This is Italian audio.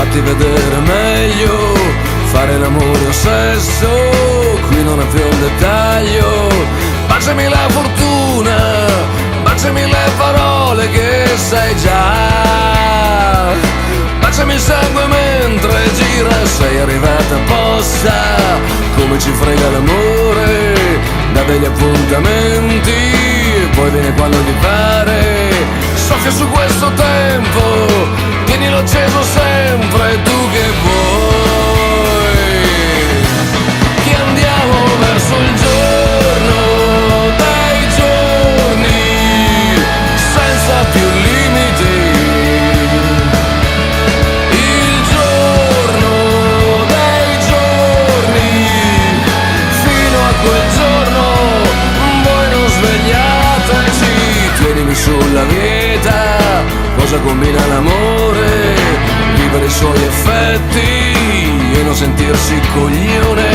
fatti vedere meglio. Fare l'amore o sesso, qui non è più un dettaglio. Baciami la fortuna, baciami le parole che sai già. Baciami il sangue mentre gira, sei arrivata apposta. Come ci frega l'amore, da degli appuntamenti, poi viene quando ti pare. Soffia su questo tempo, tienilo acceso sempre, tu che vuoi. Che andiamo verso il giorno dei giorni, senza più limiti. Il giorno dei giorni, fino a quel giorno voi non svegliateci. Tienimi sulla vita, cosa combina l'amore, vivere i suoi effetti e non sentirsi coglione.